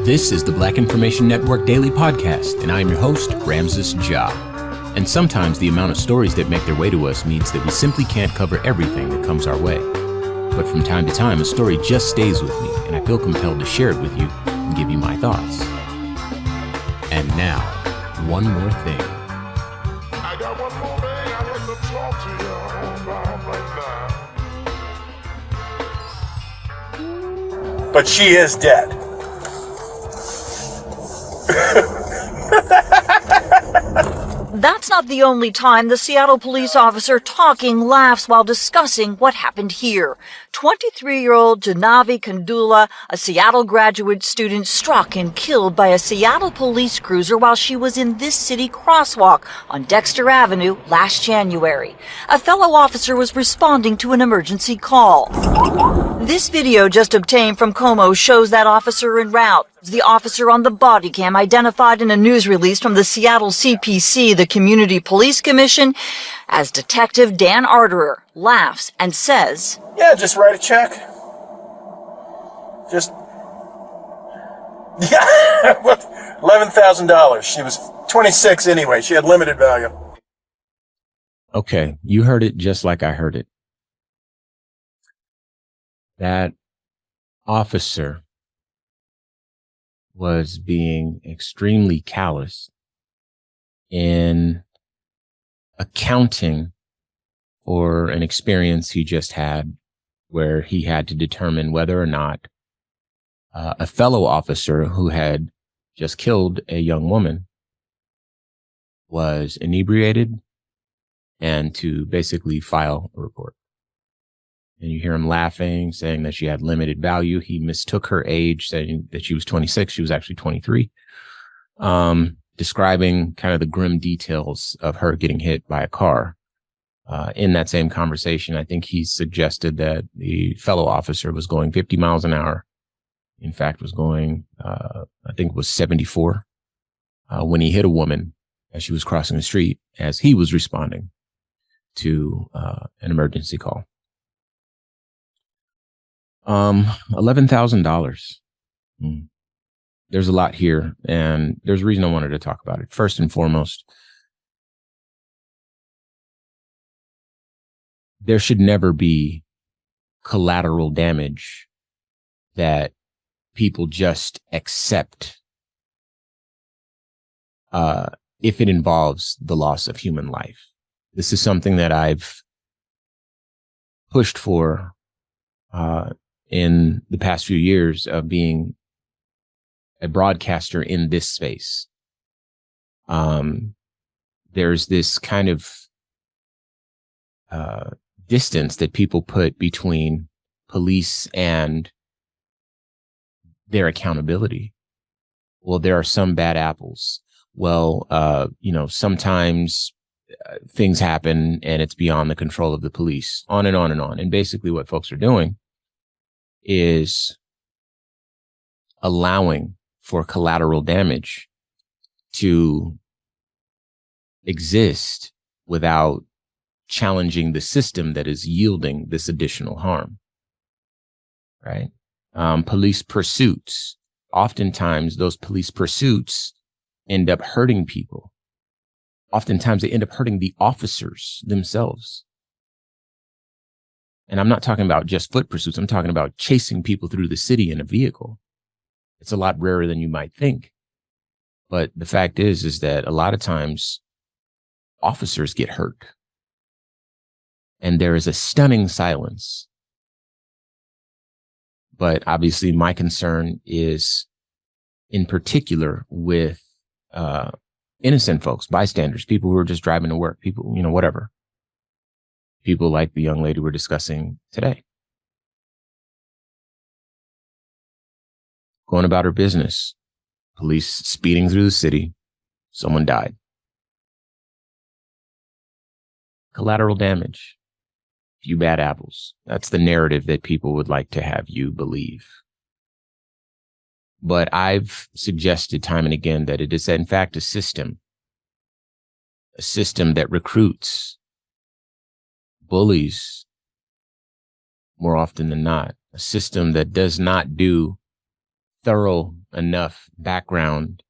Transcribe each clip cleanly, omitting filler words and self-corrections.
This is the Black Information Network Daily Podcast, and I'm your host, Ramses Ja. And sometimes the amount of stories that make their way to us means that we simply can't cover everything that comes our way. But from time to time, a story just stays with me, and I feel compelled to share it with you and give you my thoughts. And now, one more thing. I got one more thing I'd like to talk to you about right now. But she is dead. That's not the only time the Seattle police officer talking laughs while discussing what happened here. 23-year-old Jaahnavi Kandula, a Seattle graduate student, struck and killed by a Seattle police cruiser while she was in this city crosswalk on Dexter Avenue last January. A fellow officer was responding to an emergency call. This video just obtained from Como shows that officer en route. The officer on the Bodycam identified in a news release from the Seattle CPC, the Community Police Commission, as Detective Dan Arterer, laughs and says, Yeah, just write a check. Just, yeah, $11,000. She was 26 anyway. She had limited value. Okay, you heard it just like I heard it. That officer was being extremely callous in accounting for an experience he just had where he had to determine whether or not a fellow officer who had just killed a young woman was inebriated and to basically file a report. And you hear him laughing, saying that she had limited value. He mistook her age, saying that she was 26. She was actually 23. Describing kind of the grim details of her getting hit by a car. In that same conversation, I think he suggested that the fellow officer was going 50 miles an hour. In fact, was going, I think it was 74, when he hit a woman as she was crossing the street, as he was responding to an emergency call. $11,000. There's a lot here, and there's a reason I wanted to talk about it. First and foremost, there should never be collateral damage that people just accept if it involves the loss of human life. This is something that I've pushed for in the past few years of being a broadcaster in this space. There's this kind of distance that people put between police and their accountability. Well, there are some bad apples. Well, sometimes things happen and it's beyond the control of the police, on and on and on. And basically what folks are doing is allowing for collateral damage to exist without challenging the system that is yielding this additional harm, right? Police pursuits. Oftentimes, those police pursuits end up hurting people. Oftentimes, they end up hurting the officers themselves. And I'm not talking about just foot pursuits. I'm talking about chasing people through the city in a vehicle. It's a lot rarer than you might think. But the fact is that a lot of times officers get hurt. And there is a stunning silence. But obviously my concern is in particular with innocent folks, bystanders, people who are just driving to work, people, whatever. People like the young lady we're discussing today. Going about her business. Police speeding through the city. Someone died. Collateral damage. Few bad apples. That's the narrative that people would like to have you believe. But I've suggested time and again that it is in fact a system that recruits, bullies, more often than not, a system that does not do thorough enough background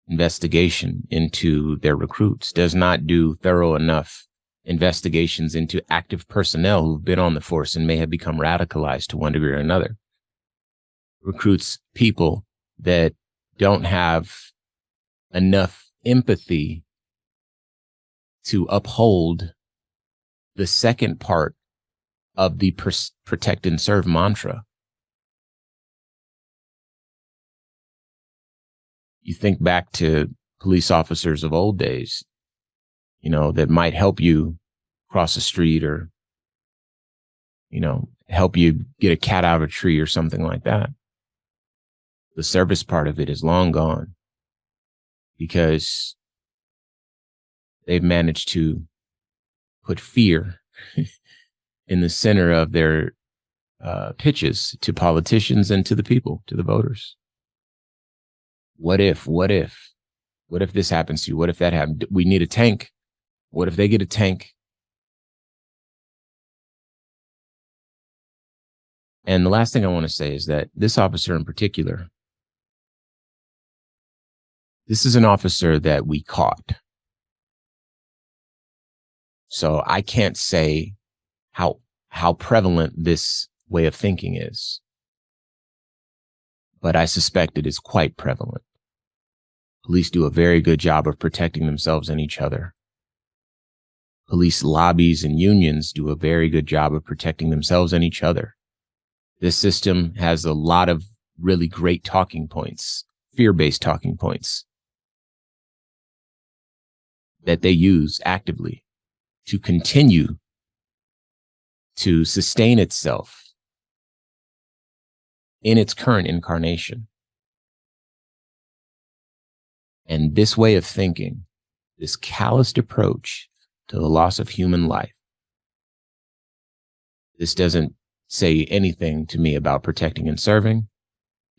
investigation into their recruits, does not do thorough enough investigations into active personnel who've been on the force and may have become radicalized to one degree or another. Recruits people that don't have enough empathy to uphold the second part of the protect and serve mantra. You think back to police officers of old days, you know, that might help you cross the street or, you know, help you get a cat out of a tree or something like that. The service part of it is long gone because they've managed to put fear in the center of their pitches to politicians and to the people, to the voters. What if this happens to you? What if that happened? We need a tank. What if they get a tank? And the last thing I want to say is that this officer in particular, this is an officer that we caught. So I can't say how prevalent this way of thinking is, but I suspect it is quite prevalent. Police do a very good job of protecting themselves and each other. Police lobbies and unions do a very good job of protecting themselves and each other. This system has a lot of really great talking points, fear-based talking points that they use actively to continue to sustain itself in its current incarnation. And this way of thinking, this calloused approach to the loss of human life, this doesn't say anything to me about protecting and serving.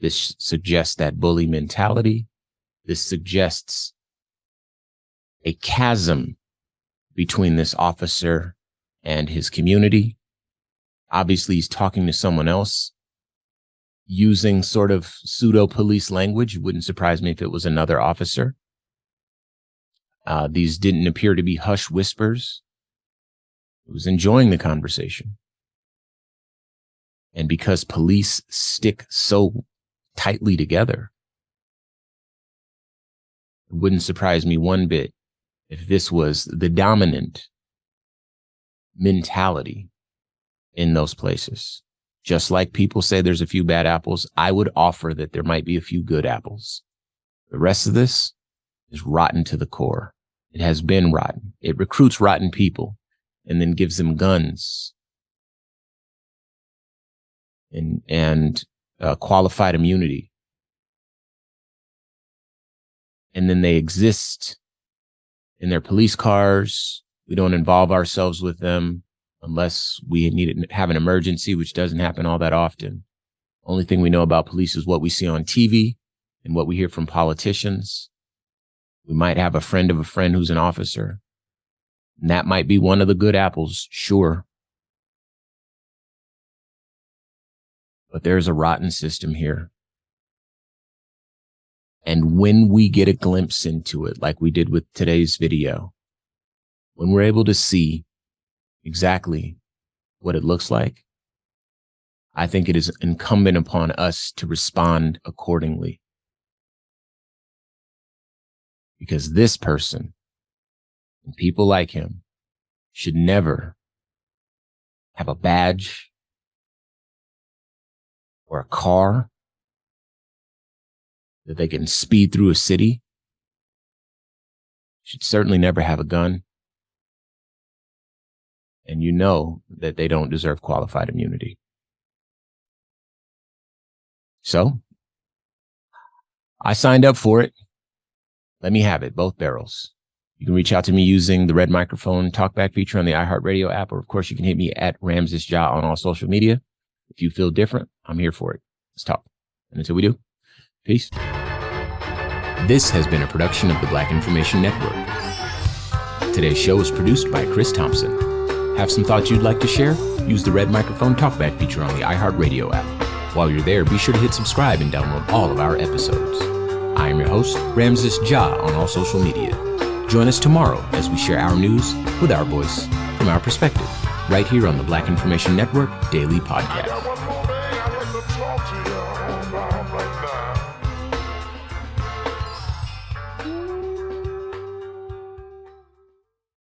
This suggests that bully mentality. This suggests a chasm between this officer and his community. Obviously, he's talking to someone else using sort of pseudo police language. It wouldn't surprise me if it was another officer. These didn't appear to be hush whispers. He was enjoying the conversation. And because police stick so tightly together, it wouldn't surprise me one bit if this was the dominant mentality in those places. Just like people say there's a few bad apples, I would offer that there might be a few good apples. The rest of this is rotten to the core. It has been rotten. It recruits rotten people and then gives them guns and qualified immunity. And then they exist in their police cars. We don't involve ourselves with them unless we have an emergency, which doesn't happen all that often. Only thing we know about police is what we see on TV and what we hear from politicians. We might have a friend of a friend who's an officer. And that might be one of the good apples, sure. But there's a rotten system here. And when we get a glimpse into it, like we did with today's video, when we're able to see exactly what it looks like, I think it is incumbent upon us to respond accordingly. Because this person and people like him should never have a badge or a car that they can speed through a city. Should certainly never have a gun. And you know that they don't deserve qualified immunity. So I signed up for it. Let me have it, both barrels. You can reach out to me using the red microphone talkback feature on the iHeartRadio app, or of course you can hit me at Ramses Ja on all social media. If you feel different, I'm here for it. Let's talk. And until we do, peace. This has been a production of the Black Information Network. Today's show is produced by Chris Thompson. Have some thoughts you'd like to share? Use the red microphone talkback feature on the iHeartRadio app. While you're there, be sure to hit subscribe and download all of our episodes. I am your host, Ramses Jah, on all social media. Join us tomorrow as we share our news with our voice, from our perspective, right here on the Black Information Network Daily Podcast.